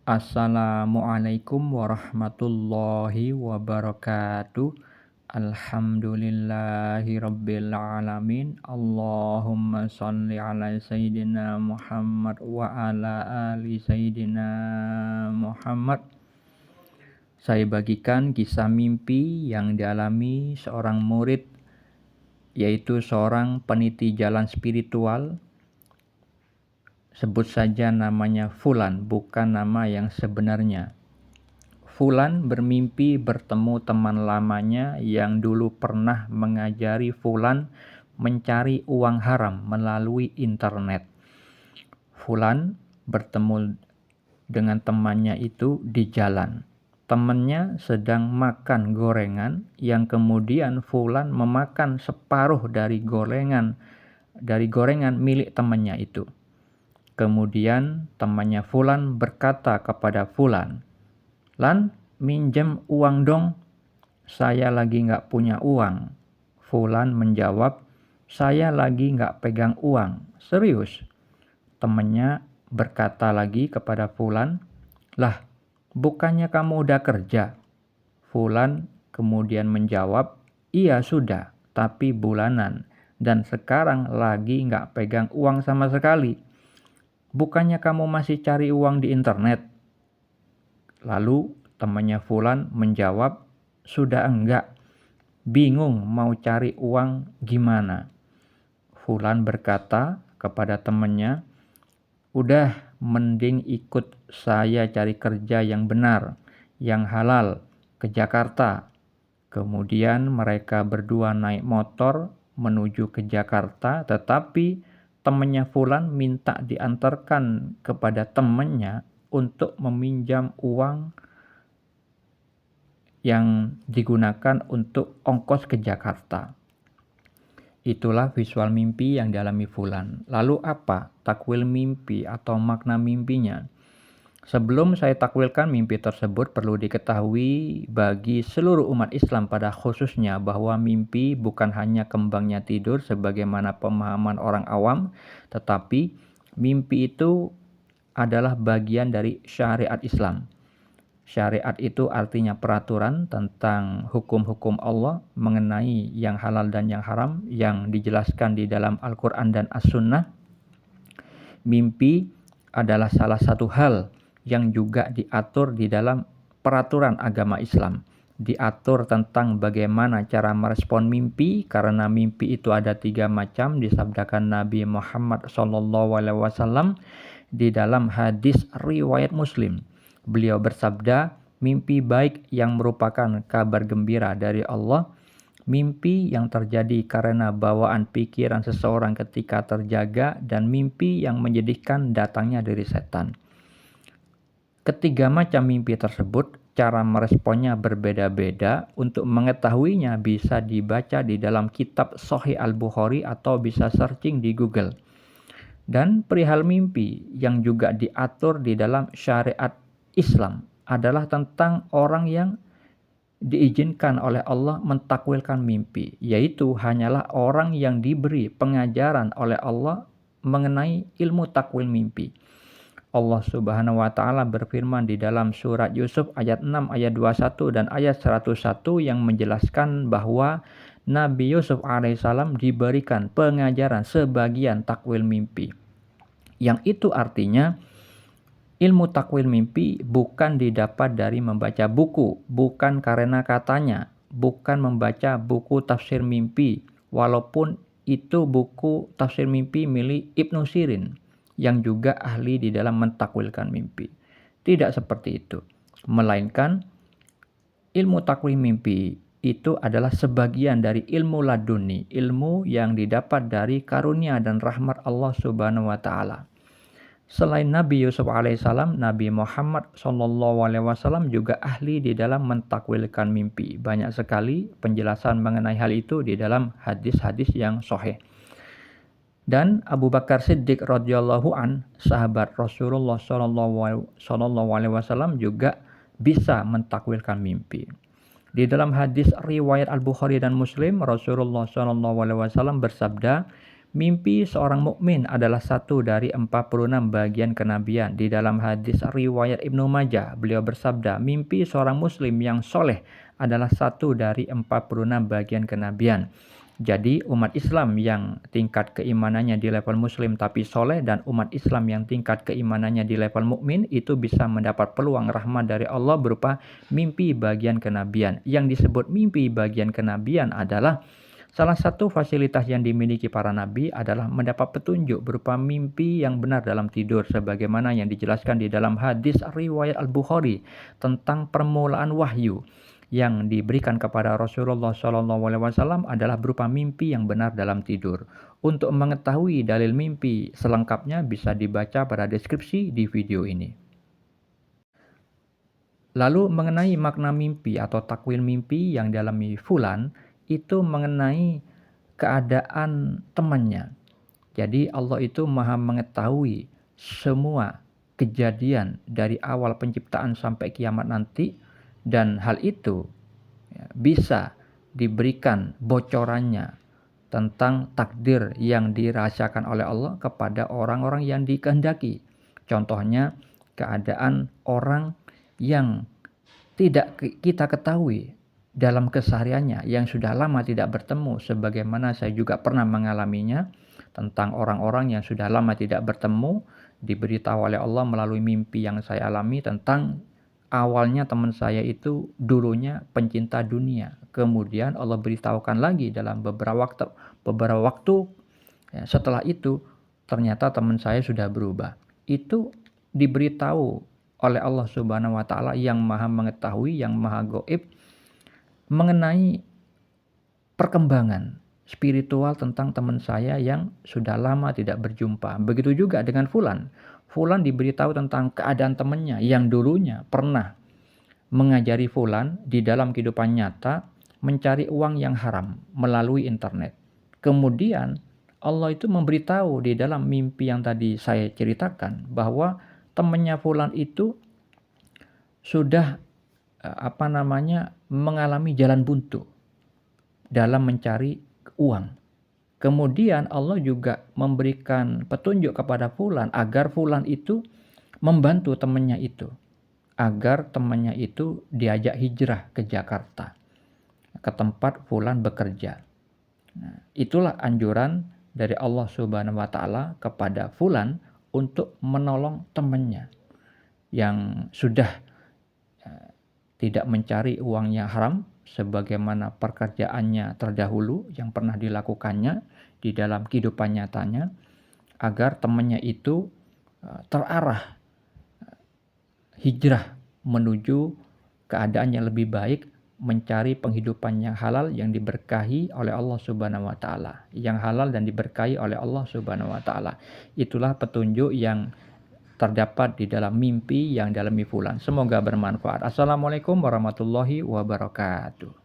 Assalamualaikum warahmatullahi wabarakatuh. Alhamdulillahi rabbil alamin. Allahumma shalli ala sayyidina Muhammad wa ala ali sayyidina Muhammad. Saya bagikan kisah mimpi yang dialami seorang murid, yaitu seorang peniti jalan spiritual. Sebut saja namanya Fulan, bukan nama yang sebenarnya. Fulan bermimpi bertemu teman lamanya yang dulu pernah mengajari Fulan mencari uang haram melalui internet. Fulan bertemu dengan temannya itu di jalan. Temannya sedang makan gorengan yang kemudian Fulan memakan separuh dari gorengan milik temannya itu. Kemudian temannya Fulan berkata kepada Fulan, "Lan, minjem uang dong, saya lagi nggak punya uang." Fulan menjawab, "Saya lagi nggak pegang uang." "Serius?" Temannya berkata lagi kepada Fulan, "Lah, bukannya kamu udah kerja?" Fulan kemudian menjawab, "Iya sudah, tapi bulanan, dan sekarang lagi nggak pegang uang sama sekali." "Bukannya kamu masih cari uang di internet?" Lalu temannya Fulan menjawab, "Sudah enggak, bingung mau cari uang gimana." Fulan berkata kepada temannya, "Udah, mending ikut saya cari kerja yang benar, yang halal, ke Jakarta." Kemudian mereka berdua naik motor menuju ke Jakarta, tetapi temannya Fulan minta diantarkan kepada temannya untuk meminjam uang yang digunakan untuk ongkos ke Jakarta. Itulah visual mimpi yang dialami Fulan. Lalu apa takwil mimpi atau makna mimpinya? Sebelum saya takwilkan mimpi tersebut, perlu diketahui bagi seluruh umat Islam pada khususnya bahwa mimpi bukan hanya kembangnya tidur sebagaimana pemahaman orang awam, tetapi mimpi itu adalah bagian dari syariat Islam. Syariat itu artinya peraturan tentang hukum-hukum Allah mengenai yang halal dan yang haram yang dijelaskan di dalam Al-Quran dan As-Sunnah. Mimpi adalah salah satu hal yang juga diatur di dalam peraturan agama Islam. Diatur tentang bagaimana cara merespon mimpi, karena mimpi itu ada 3 macam, disabdakan Nabi Muhammad SAW di dalam hadis riwayat Muslim. Beliau bersabda, mimpi baik yang merupakan kabar gembira dari Allah, mimpi yang terjadi karena bawaan pikiran seseorang ketika terjaga, dan mimpi yang menyedihkan datangnya dari setan. Ketiga macam mimpi tersebut, cara meresponnya berbeda-beda. Untuk mengetahuinya bisa dibaca di dalam kitab Sahih Al-Bukhari atau bisa searching di Google. Dan perihal mimpi yang juga diatur di dalam syariat Islam adalah tentang orang yang diizinkan oleh Allah mentakwilkan mimpi, yaitu hanyalah orang yang diberi pengajaran oleh Allah mengenai ilmu takwil mimpi. Allah Subhanahu wa taala berfirman di dalam surat Yusuf ayat 6, ayat 21 dan ayat 101 yang menjelaskan bahwa Nabi Yusuf alaihissalam diberikan pengajaran sebagian takwil mimpi. Yang itu artinya ilmu takwil mimpi bukan didapat dari membaca buku, bukan karena katanya, bukan membaca buku tafsir mimpi, walaupun itu buku tafsir mimpi milik Ibnu Sirin yang juga ahli di dalam mentakwilkan mimpi. Tidak seperti itu. Melainkan ilmu takwil mimpi itu adalah sebagian dari ilmu laduni, ilmu yang didapat dari karunia dan rahmat Allah Subhanahu wa taala. Selain Nabi Yusuf alaihissalam, Nabi Muhammad SAW juga ahli di dalam mentakwilkan mimpi. Banyak sekali penjelasan mengenai hal itu di dalam hadis-hadis yang sahih. Dan Abu Bakar Siddiq radhiyallahu an, sahabat Rasulullah SAW juga bisa mentakwilkan mimpi. Di dalam hadis riwayat Al-Bukhari dan Muslim, Rasulullah SAW bersabda, Mimpi seorang mukmin adalah satu dari 46 bagian kenabian. Di dalam hadis riwayat Ibnu Majah, beliau bersabda, mimpi seorang muslim yang soleh adalah satu dari 46 bagian kenabian. Jadi umat Islam yang tingkat keimanannya di level muslim tapi soleh, dan umat Islam yang tingkat keimanannya di level mukmin itu bisa mendapat peluang rahmat dari Allah berupa mimpi bagian kenabian. Yang disebut mimpi bagian kenabian adalah salah satu fasilitas yang dimiliki para nabi adalah mendapat petunjuk berupa mimpi yang benar dalam tidur, sebagaimana yang dijelaskan di dalam hadis riwayat Al-Bukhari tentang permulaan wahyu yang diberikan kepada Rasulullah SAW adalah berupa mimpi yang benar dalam tidur. Untuk mengetahui dalil mimpi selengkapnya bisa dibaca pada deskripsi di video ini. Lalu mengenai makna mimpi atau takwil mimpi yang dialami fulan, itu mengenai keadaan temannya. Jadi Allah itu maha mengetahui semua kejadian dari awal penciptaan sampai kiamat nanti, dan hal itu bisa diberikan bocorannya tentang takdir yang dirahasiakan oleh Allah kepada orang-orang yang dikehendaki. Contohnya keadaan orang yang tidak kita ketahui dalam kesehariannya, yang sudah lama tidak bertemu, sebagaimana saya juga pernah mengalaminya, tentang orang-orang yang sudah lama tidak bertemu, diberitahu oleh Allah melalui mimpi yang saya alami tentang awalnya teman saya itu dulunya pencinta dunia. Kemudian Allah beritahukan lagi dalam beberapa waktu ya, setelah itu ternyata teman saya sudah berubah. Itu diberitahu oleh Allah Subhanahu wa taala yang maha mengetahui, yang maha gaib, mengenai perkembangan spiritual tentang teman saya yang sudah lama tidak berjumpa. Begitu juga dengan Fulan. Fulan diberitahu tentang keadaan temannya yang dulunya pernah mengajari Fulan di dalam kehidupan nyata mencari uang yang haram melalui internet. Kemudian Allah itu memberitahu di dalam mimpi yang tadi saya ceritakan bahwa temannya Fulan itu sudah mengalami jalan buntu dalam mencari uang. Kemudian Allah juga memberikan petunjuk kepada Fulan agar Fulan itu membantu temannya itu, agar temannya itu diajak hijrah ke Jakarta, ke tempat Fulan bekerja. Nah, itulah anjuran dari Allah Subhanahu wa taala kepada Fulan untuk menolong temannya yang sudah tidak mencari uangnya haram sebagaimana pekerjaannya terdahulu yang pernah dilakukannya di dalam kehidupan nyatanya, agar temannya itu terarah hijrah menuju keadaan yang lebih baik, mencari penghidupan yang halal yang diberkahi oleh Allah Subhanahu wa taala, yang halal dan diberkahi oleh Allah Subhanahu wa taala. Itulah petunjuk yang terdapat di dalam mimpi yang dialami Fulan. Semoga bermanfaat. Assalamualaikum warahmatullahi wabarakatuh.